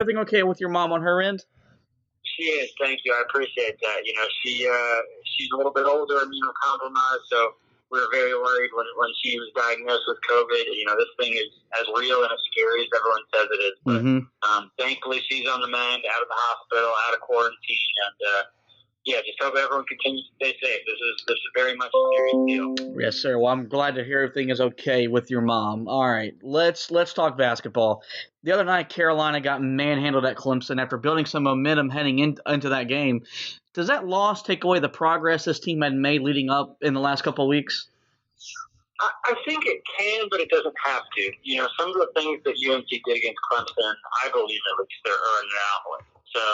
Everything okay with your mom on her end? She is. Thank you. I appreciate that. She's a little bit older, immunocompromised, so we were very worried when she was diagnosed with COVID. This thing is as real and as scary as everyone says it is. But Mm-hmm. thankfully, she's on the mend, out of the hospital, out of quarantine, and yeah, just hope everyone continues to stay safe. This is very much a serious deal. Yes, sir. Well, I'm glad to hear everything is okay with your mom. All right, let's talk basketball. The other night, Carolina got manhandled at Clemson after building some momentum heading into that game. Does that loss take away the progress this team had made leading up in the last couple of weeks? I think it can, but it doesn't have to. Some of the things that UNC did against Clemson, I believe at least they're an anomaly. So,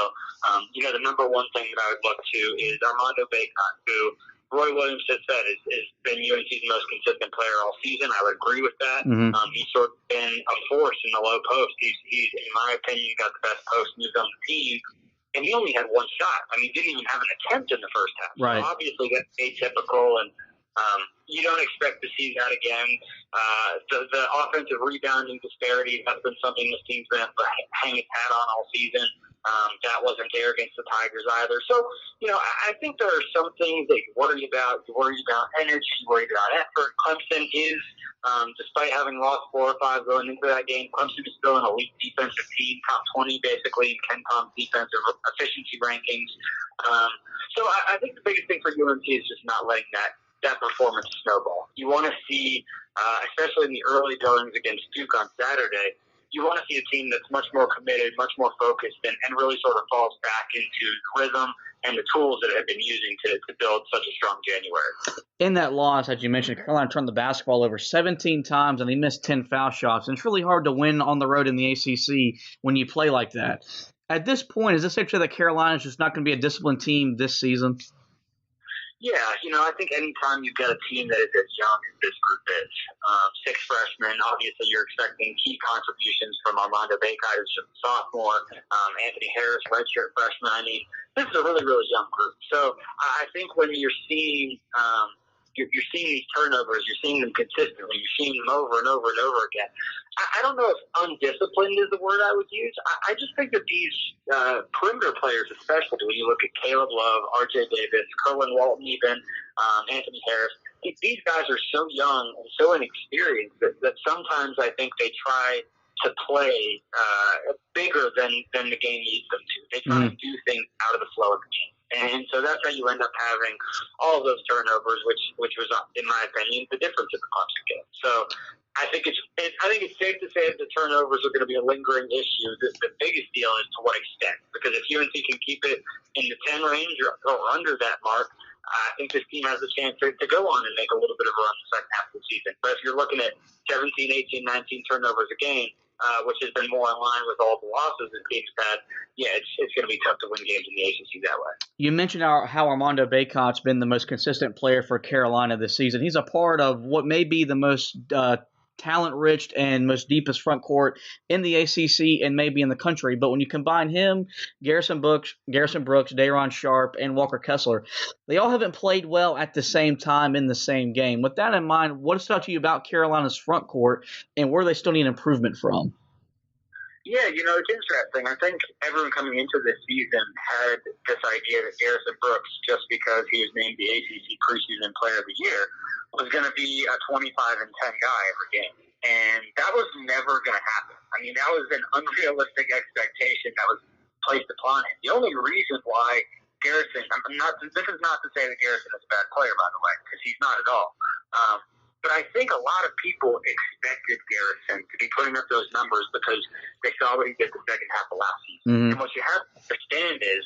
the number one thing that I would look to is Armando Bacot, who Roy Williams has said has been UNC's most consistent player all season. I would agree with that. Mm-hmm. He's sort of been a force in the low post. He's in my opinion, got the best post moves on the team. And he only had one shot. I mean, he didn't even have an attempt in the first half. Right. So obviously that's atypical, and you don't expect to see that again. The offensive rebounding disparity, that's been something this team's been able to hang its hat on all season. That wasn't there against the Tigers either. So, I think there are some things that you worry about. You worry about energy, you worry about effort. Clemson is, despite having lost 4 or 5 going into that game, Clemson is still an elite defensive team, top 20 basically in Ken Palm's defensive efficiency rankings. So I think the biggest thing for UNC is just not letting that performance snowball. You want to see, especially in the early goings against Duke on Saturday, you want to see a team that's much more committed, much more focused, and really sort of falls back into the rhythm and the tools that it have been using to build such a strong January. In that loss, as you mentioned, Carolina turned the basketball over 17 times, and they missed 10 foul shots. And it's really hard to win on the road in the ACC when you play like that. At this point, is this safe to say that Carolina is just not going to be a disciplined team this season? Yeah, I think anytime you've got a team that is as young as this group is, 6 freshmen, obviously you're expecting key contributions from Armando Bacot, who's just a sophomore, Anthony Harris, redshirt freshman. I mean, this is a really, really young group. So I think when you're seeing you're seeing these turnovers, you're seeing them consistently, you're seeing them over and over and over again. I don't know if undisciplined is the word I would use. I just think that these perimeter players, especially when you look at Caleb Love, R.J. Davis, Kerwin Walton even, Anthony Harris, these guys are so young and so inexperienced that sometimes I think they try to play bigger than the game needs them to. They try to do things out of the flow of the game. And so that's how you end up having all of those turnovers, which was, in my opinion, the difference in the Clemson game. So I think it's safe to say that the turnovers are going to be a lingering issue. The biggest deal is to what extent, because if UNC can keep it in the 10 range or under that mark, I think this team has a chance to go on and make a little bit of a run the second half of the season. But if you're looking at 17, 18, 19 turnovers a game, which has been more in line with all the losses that teams had, yeah, it's going to be tough to win games in the ACC that way. You mentioned how Armando Bacot's been the most consistent player for Carolina this season. He's a part of what may be the most talent-rich and most deepest front court in the ACC and maybe in the country. But when you combine him, Garrison Brooks, Day'Ron Sharp, and Walker Kessler, they all haven't played well at the same time in the same game. With that in mind, what stood out to you about Carolina's front court and where they still need improvement from? Yeah, it's interesting. I think everyone coming into this season had this idea that Garrison Brooks, just because he was named the ACC preseason player of the year, was going to be a 25 and 10 guy every game. And that was never going to happen. I mean, that was an unrealistic expectation that was placed upon him. The only reason why Garrison, this is not to say that Garrison is a bad player, by the way, because he's not at all. But I think a lot of people expected Garrison to be putting up those numbers because they saw what he did the second half of last season. Mm-hmm. And what you have to understand is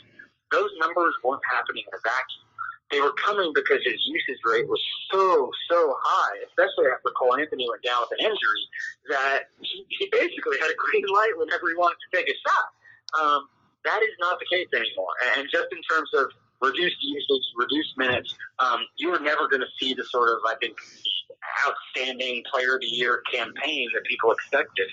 those numbers weren't happening in a vacuum. They were coming because his usage rate was so high, especially after Cole Anthony went down with an injury, that he basically had a green light whenever he wanted to take a shot. That is not the case anymore. And just in terms of reduced usage, reduced minutes, you were never going to see the sort of, I think, outstanding player of the year campaign that people expected.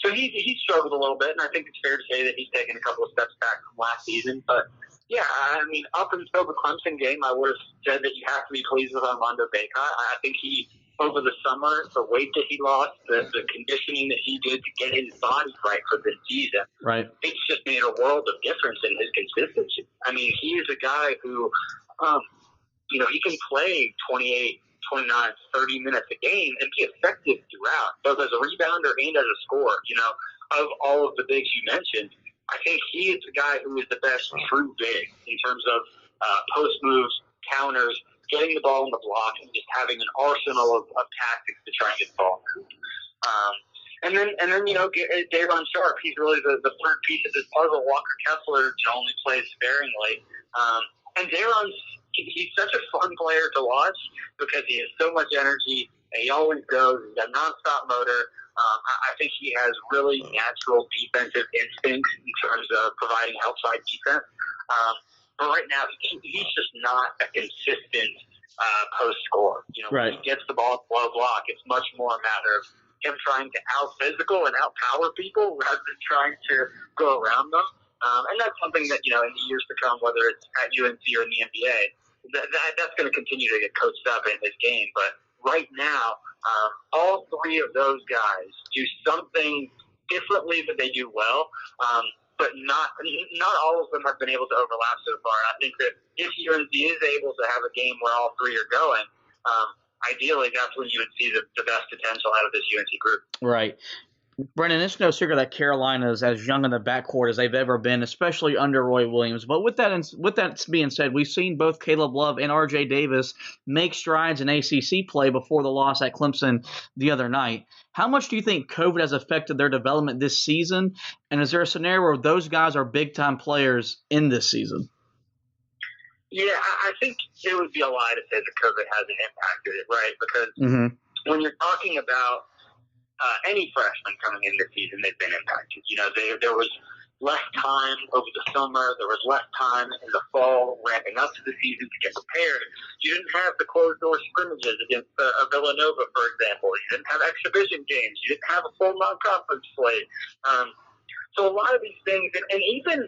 So he struggled a little bit, and I think it's fair to say that he's taken a couple of steps back from last season. But yeah, I mean, up until the Clemson game, I would have said that you have to be pleased with Armando Bacot. I think he over the summer, the weight that he lost, the conditioning that he did to get his body right for this season, right, it's just made a world of difference in his consistency. I mean, he is a guy who, he can play 28, 29, 30 minutes a game and be effective throughout, both as a rebounder and as a scorer. Of all of the bigs you mentioned, I think he is the guy who is the best true big in terms of post moves, counters, getting the ball in the block, and just having an arsenal of tactics to try and get the ball in the hoop. And then Daron Sharp, he's really the third piece of this puzzle. Walker Kessler only plays sparingly. And Daron's he's such a fun player to watch because he has so much energy, and he always goes. He's got nonstop motor. I think he has really natural defensive instincts in terms of providing outside defense. But right now, he's just not a consistent post scorer. Right. When he gets the ball at low block, it's much more a matter of him trying to out-physical and out-power people rather than trying to go around them. And that's something that, in the years to come, whether it's at UNC or in the NBA, that's going to continue to get coached up in his game. But right now, all three of those guys do something differently that they do well, but not all of them have been able to overlap so far. I think that if UNC is able to have a game where all three are going, ideally that's when you would see the best potential out of this UNC group. Right. Brennan, it's no secret that Carolina is as young in the backcourt as they've ever been, especially under Roy Williams. But with that being said, we've seen both Caleb Love and R.J. Davis make strides in ACC play before the loss at Clemson the other night. How much do you think COVID has affected their development this season? And is there a scenario where those guys are big-time players in this season? Yeah, I think it would be a lie to say that COVID hasn't impacted it, right? Because when you're talking about any freshman coming in this season, they've been impacted. There was less time over the summer. There was less time in the fall ramping up to the season to get prepared. You didn't have the closed-door scrimmages against Villanova, for example. You didn't have exhibition games. You didn't have a full non-conference slate. So a lot of these things, and even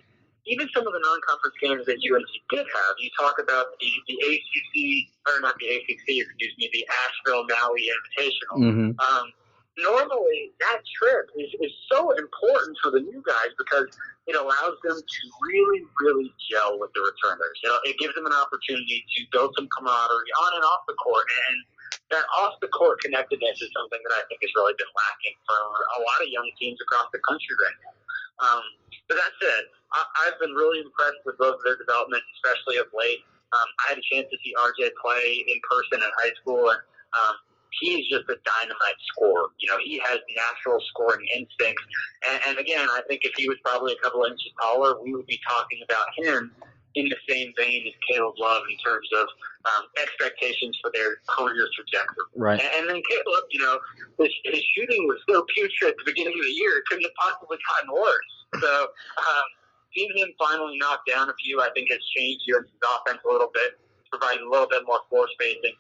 some of the non-conference games that UNC did have, you talk about the ACC, or not the ACC, excuse me, the Asheville Maui Invitational. Normally, that trip is so important for the new guys because it allows them to really, really gel with the returners. It gives them an opportunity to build some camaraderie on and off the court, and that off-the-court connectedness is something that I think has really been lacking for a lot of young teams across the country right now. But that said, I've been really impressed with both of their development, especially of late. I had a chance to see RJ play in person in high school, and he's just a dynamite scorer. He has natural scoring instincts. And again, I think if he was probably a couple of inches taller, we would be talking about him in the same vein as Caleb Love in terms of expectations for their career trajectory. Right. And then Caleb, his shooting was so putrid at the beginning of the year, it couldn't have possibly gotten worse. So seeing him finally knock down a few, I think, has changed UNC's offense a little bit, providing a little bit more floor spacing.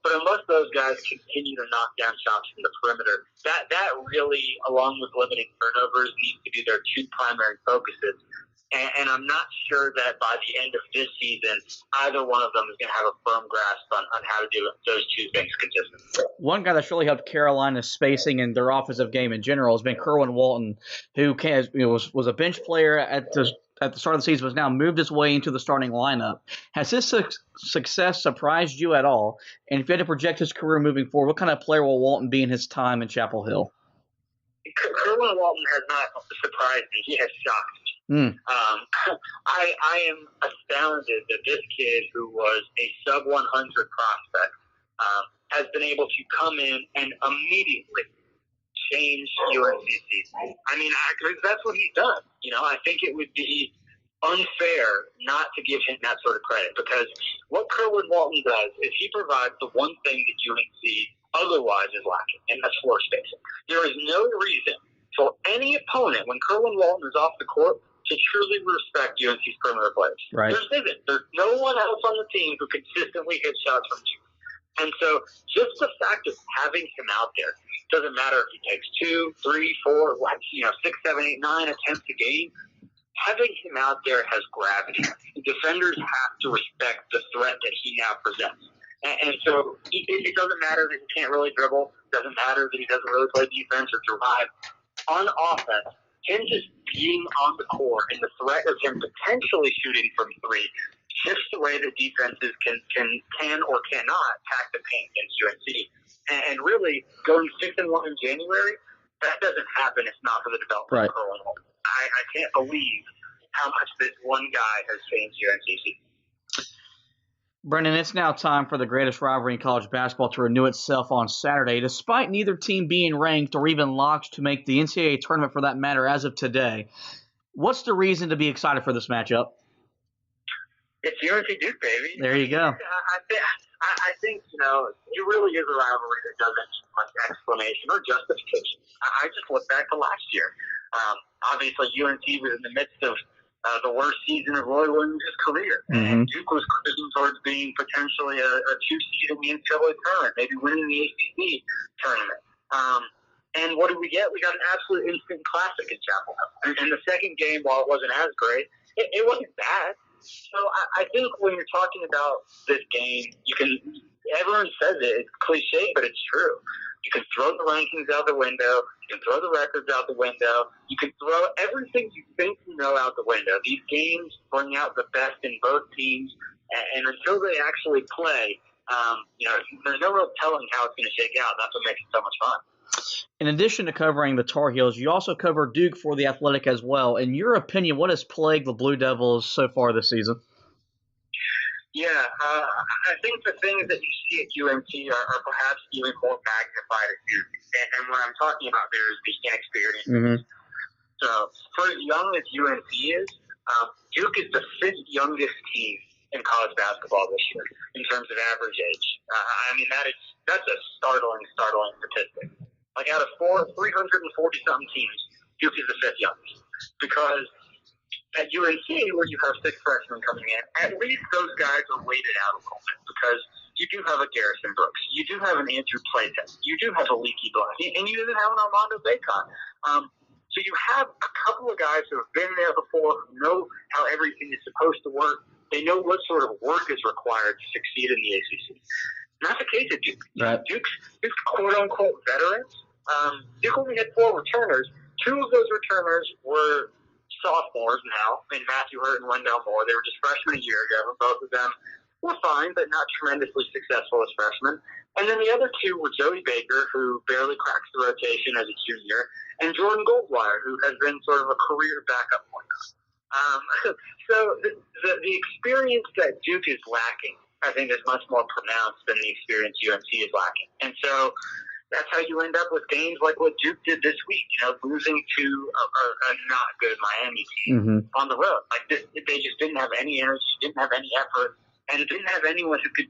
But unless those guys continue to knock down shots from the perimeter, that really, along with limiting turnovers, needs to be their two primary focuses. And I'm not sure that by the end of this season, either one of them is going to have a firm grasp on how to do those two things consistently. One guy that's really helped Carolina's spacing and their offensive game in general has been Kerwin Walton, who was a bench player at the start of the season, has now moved his way into the starting lineup. Has his success surprised you at all? And if you had to project his career moving forward, what kind of player will Walton be in his time in Chapel Hill? Kerwin Walton has not surprised me. He has shocked me. I am astounded that this kid, who was a sub-100 prospect, has been able to come in and immediately change UNC season. I mean, that's what he's done. I think it would be unfair not to give him that sort of credit, because what Kerwin Walton does is he provides the one thing that UNC otherwise is lacking, and that's floor spacing. There is no reason for any opponent, when Kerwin Walton is off the court, to truly respect UNC's perimeter players. Right. There's no one else on the team who consistently hits shots from two. And so just the fact of having him out there, doesn't matter if he takes 2, 3, 4, 6, 7, 8, 9 attempts a game, having him out there has gravity. Defenders have to respect the threat that he now presents. And so it doesn't matter that he can't really dribble. It doesn't matter that he doesn't really play defense or drive. On offense, him just being on the court and the threat of him potentially shooting from three shifts the way that defenses can or cannot pack the paint against UNC. And really, going 6-1 in January, that doesn't happen if not for the development of Kerwin Holmes. I can't believe how much this one guy has changed UNC. Brendan, it's now time for the greatest rivalry in college basketball to renew itself on Saturday. Despite neither team being ranked or even locked to make the NCAA tournament for that matter as of today, what's the reason to be excited for this matchup? It's UNC Duke, baby. There you go. I think, it really is a rivalry that doesn't need much explanation or justification. I just look back to last year. Obviously, UNC was in the midst of the worst season of Roy Williams' career. And Duke was cruising towards being potentially a 2-seed in the NCAA tournament, maybe winning the ACC tournament. And what did we get? We got an absolute instant classic in Chapel Hill. And the second game, while it wasn't as great, it wasn't bad. So I think when you're talking about this game, everyone says it, it's cliche, but it's true. You can throw the rankings out the window. You can throw the records out the window. You can throw everything you think you know out the window. These games bring out the best in both teams, and until they actually play, there's no real telling how it's going to shake out. That's what makes it so much fun. In addition to covering the Tar Heels, you also cover Duke for The Athletic as well. In your opinion, what has plagued the Blue Devils so far this season? Yeah, I think the things that you see at UNC are perhaps even more magnified at Duke. And what I'm talking about there is the inexperience. Mm-hmm. So, for as young as UNC is, Duke is the 5th youngest team in college basketball this year in terms of average age. That's a startling statistic. Like out of 340-something teams, Duke is the 5th youngest. Because at UNC, where you have 6 freshmen coming in, at least those guys are weighted out a little bit because you do have a Garrison Brooks, you do have an Andrew Playtest, you do have a Leaky Black, and you even have an Armando Bacot. So you have a couple of guys who have been there before, who know how everything is supposed to work. They know what sort of work is required to succeed in the ACC. Not the case at Duke. Right. Duke's quote-unquote veterans. Duke only had 4 returners. 2 of those returners were sophomores now, in Matthew Hurt and Wendell Moore. They were just freshmen a year ago. Both of them were fine, but not tremendously successful as freshmen. And then the other 2 were Joey Baker, who barely cracks the rotation as a junior, and Jordan Goldwire, who has been sort of a career backup point guard. So the experience that Duke is lacking, I think, is much more pronounced than the experience UNC is lacking. And so that's how you end up with games like what Duke did this week, losing to a not good Miami team on the road. They just didn't have any energy, didn't have any effort, and didn't have anyone who could,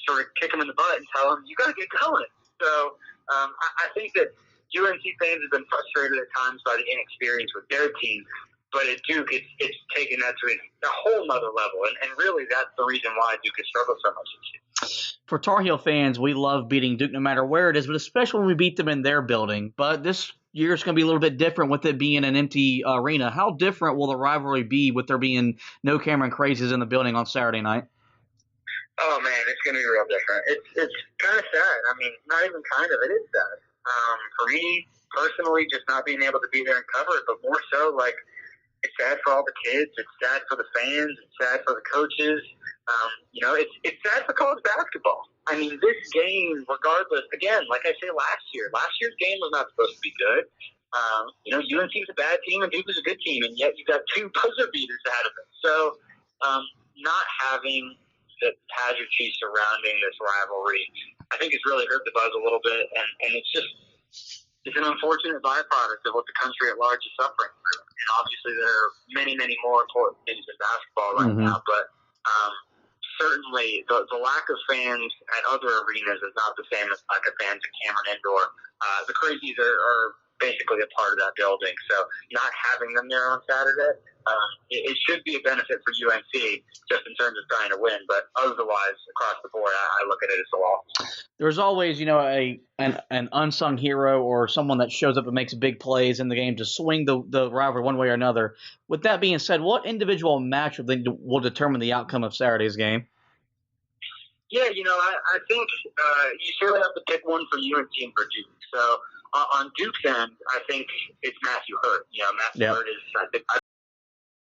sort of kick them in the butt and tell them, you got to get going. So I think that UNC fans have been frustrated at times by the inexperience with their team, but at Duke, it's taken that to a whole nother level, and really that's the reason why Duke has struggled so much this year. For Tar Heel fans, we love beating Duke no matter where it is, but especially when we beat them in their building. But this year it's going to be a little bit different with it being an empty arena. How different will the rivalry be with there being no Cameron Crazies in the building on Saturday night? Oh, man, it's going to be real different. It's kind of sad. Not even kind of. It is sad. For me, personally, just not being able to be there and cover it, but more so, it's sad for all the kids. It's sad for the fans. It's sad for the coaches. It's sad for college basketball. This game, regardless, again, like I say last year's game was not supposed to be good. UNC's a bad team and Duke is a good team, and yet you got 2 buzzer beaters out of it. So, not having the pageantry surrounding this rivalry, I think it's really hurt the buzz a little bit, and it's an unfortunate byproduct of what the country at large is suffering through. And obviously there are many, many more important things in basketball right now, but certainly the lack of fans at other arenas is not the same as lack of fans at Cameron Indoor. The Crazies are basically a part of that building, so not having them there on Saturday, it should be a benefit for UNC just in terms of trying to win, but otherwise, across the board, I look at it as a loss. There's always, an unsung hero or someone that shows up and makes big plays in the game to swing the rivalry one way or another. With that being said, what individual match will determine the outcome of Saturday's game? Yeah, I think you certainly have to pick one for UNC and for Duke. So on Duke's end, I think it's Matthew Hurt. Matthew Yep. Hurt is, I